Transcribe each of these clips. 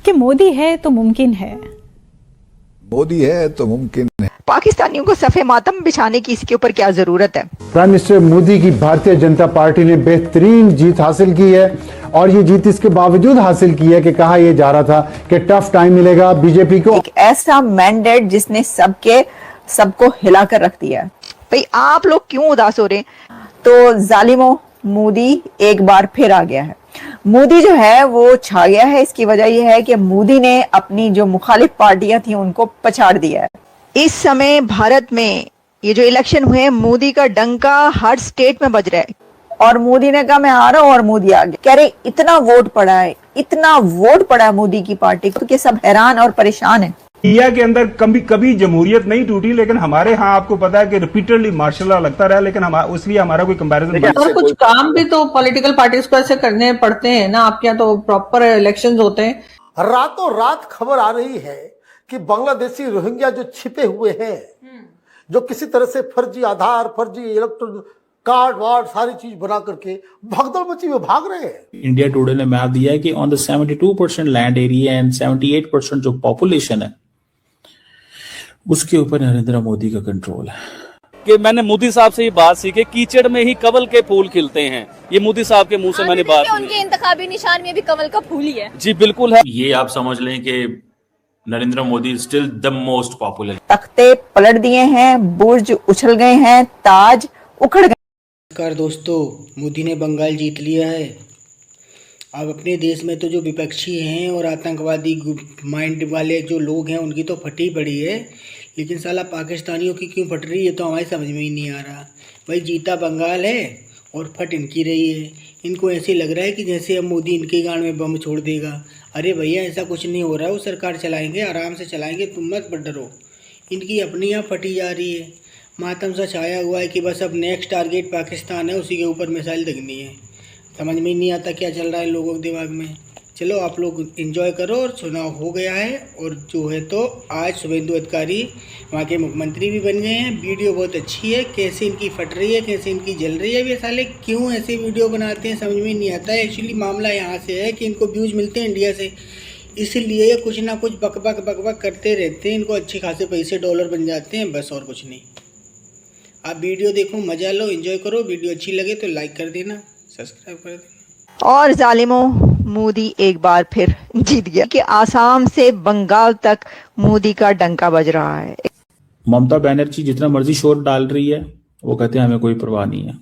कि मोदी है तो मुमकिन है। मोदी है तो मुमकिन है। पाकिस्तानियों को सफ़े मातम बिछाने की इसके ऊपर क्या जरूरत है। प्राइम मिनिस्टर मोदी की भारतीय जनता पार्टी ने बेहतरीन जीत हासिल की है और ये जीत इसके बावजूद हासिल की है कि कहा यह जा रहा था कि टफ टाइम मिलेगा बीजेपी को। एक ऐसा मैंडेट जिसने सबको हिला कर रख दिया है। भाई आप लोग क्यों उदास हो रहे हैं? तो जालिमों, मोदी एक बार फिर आ गया है। मोदी जो है वो छा गया है। इसकी वजह यह है कि मोदी ने अपनी जो मुखालिफ पार्टियां थी उनको पछाड़ दिया है। इस समय भारत में ये जो इलेक्शन हुए हैं, मोदी का डंका हर स्टेट में बज रहा है और मोदी ने कहा मैं आ रहा हूं और मोदी आ गया। कह रहे इतना वोट पड़ा है मोदी की पार्टी को कि सब हैरान और परेशान है। इंडिया के अंदर कभी जमहूरियत नहीं टूटी, लेकिन हमारे यहाँ आपको पता है कि रिपीटेडली मार्शल लॉ लगता रहा, लेकिन इसलिए हमारा कोई कंपैरिजन और कुछ काम भी तो पॉलिटिकल पार्टीज को ऐसे करने पड़ते हैं ना। आपके यहाँ तो प्रॉपर इलेक्शंस होते हैं। रातों रात खबर आ रही है कि बांग्लादेशी रोहिंग्या जो छिपे हुए हैं, जो किसी तरह से फर्जी आधार, फर्जी इलेक्ट्रॉनिक कार्ड वार्ड सारी चीज बना करके भगदड़ मची में भाग रहे हैं। इंडिया टुडे ने मैप दिया है कि on the 72% land area and 78% जो पॉपुलेशन है उसके ऊपर नरेंद्र मोदी का कंट्रोल है। कि मैंने मोदी साहब से ये बात सीखी, कीचड़ में ही कमल के फूल खिलते हैं। ये मोदी साहब के मुंह से मैंने बात सुनी। उनके इंतखाबी निशान में भी कमल का फूल ही है। जी बिल्कुल है। ये आप समझ लें कि Narendra Modi still the most popular. तख्ते पलट दिए हैं, बुर्ज उछल गए हैं, ताज उखड़ गए। नमस्कार दोस्तों, मोदी ने बंगाल जीत लिया है। अब अपने देश में तो जो विपक्षी हैं और आतंकवादी माइंड वाले जो लोग हैं उनकी तो फटी पड़ी है, लेकिन साला पाकिस्तानियों की क्यों फट रही है तो हमारी समझ में ही नहीं आ रहा। भाई जीता बंगाल है और फट इनकी रही है। इनको ऐसे लग रहा है कि जैसे अब मोदी इनके गांड में बम छोड़ देगा। अरे भैया ऐसा कुछ नहीं हो रहा है। वो सरकार चलाएंगे, आराम से चलाएंगे, तुम मत डरो। इनकी अपनी यहाँ फटी जा रही है। मातम सा छाया हुआ है कि बस अब नेक्स्ट टारगेट पाकिस्तान है, उसी के ऊपर मिसाइल दगनी है। समझ में ही नहीं आता क्या चल रहा है लोगों के दिमाग में। चलो आप लोग एंजॉय करो। और चुनाव हो गया है और जो है तो आज शुभेंदु अधिकारी वहाँ के मुख्यमंत्री भी बन गए हैं। वीडियो बहुत अच्छी है, कैसे इनकी फट रही है, कैसे इनकी जल रही है। वे साले क्यों ऐसे वीडियो बनाते हैं समझ में नहीं आता है। एक्चुअली मामला यहाँ से है कि इनको व्यूज़ मिलते हैं इंडिया से, इसलिए कुछ ना कुछ बकबक करते रहते हैं। इनको अच्छे खासे पैसे डॉलर बन जाते हैं, बस और कुछ नहीं। आप वीडियो देखो, मज़ा लो, एंजॉय करो। वीडियो अच्छी लगे तो लाइक कर देना, सब्सक्राइब कर देना। और जालिमों, मोदी एक बार फिर जीत गया कि आसाम से बंगाल तक मोदी का डंका बज रहा है। ममता बनर्जी जितना मर्जी शोर डाल रही है, वो कहते हैं हमें कोई परवाह नहीं है,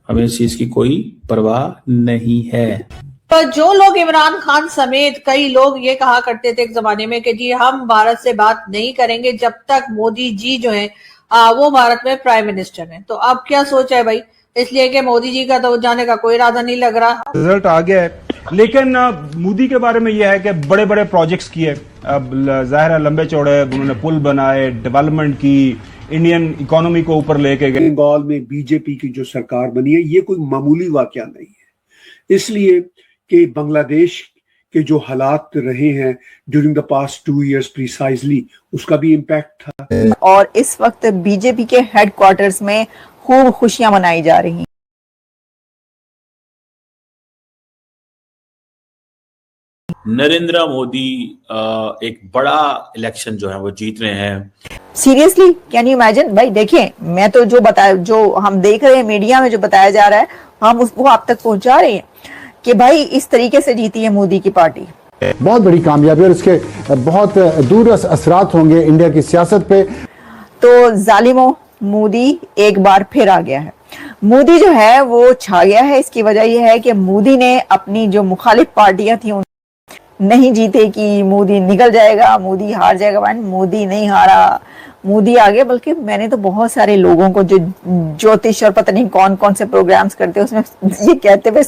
हमें इस चीज की कोई परवाह नहीं है। पर जो लोग इमरान खान समेत कई लोग ये कहा करते थे एक जमाने में कि जी हम भारत से बात नहीं करेंगे जब तक मोदी जी जो है वो भारत में प्राइम मिनिस्टर हैं। तो अब क्या सोच है भाई? इसलिए कि मोदी जी का तो जाने का कोई इरादा नहीं लग रहा। रिजल्ट आ गया है, लेकिन मोदी के बारे में यह है कि बड़े बड़े प्रोजेक्ट्स किए। अब जाहिर है लंबे चौड़े उन्होंने पुल बनाए, डेवलपमेंट की, इंडियन इकोनॉमी को ऊपर लेके गए। बंगाल में बीजेपी की जो सरकार बनी है ये कोई मामूली वाकया नहीं है, इसलिए कि बांग्लादेश के जो हालात रहे हैं during the past 2 years precisely, उसका भी इम्पैक्ट था। और इस वक्त बीजेपी के हेडक्वार्टर्स में खूब खुशियां मनाई जा रही हैं। नरेंद्र मोदी एक बड़ा इलेक्शन जो है वो जीत रहे हैं। Seriously, can you imagine? भाई देखिए, मैं तो जो हम देख रहे हैं मीडिया में जो बताया जा रहा है, हम उसको आप तक पहुंचा रहे हैं कि भाई इस तरीके से जीती है मोदी की पार्टी। बहुत बड़ी कामयाबी और इसके बहुत दूर असरात होंगे इंडिया की सियासत पे। तो जालिमों, मोदी एक बार फिर आ गया है। मोदी जो है वो छा गया है। इसकी वजह यह है कि मोदी ने अपनी जो मुखालिफ पार्टियां थी नहीं जीते कि मोदी निकल जाएगा, मोदी हार जाएगा। मोदी नहीं हारा, मोदी आ गया। बल्कि मैंने तो बहुत सारे लोगों को जो ज्योतिष और पता नहीं कौन कौन से प्रोग्राम्स करते हैं उसमें ये कहते हुए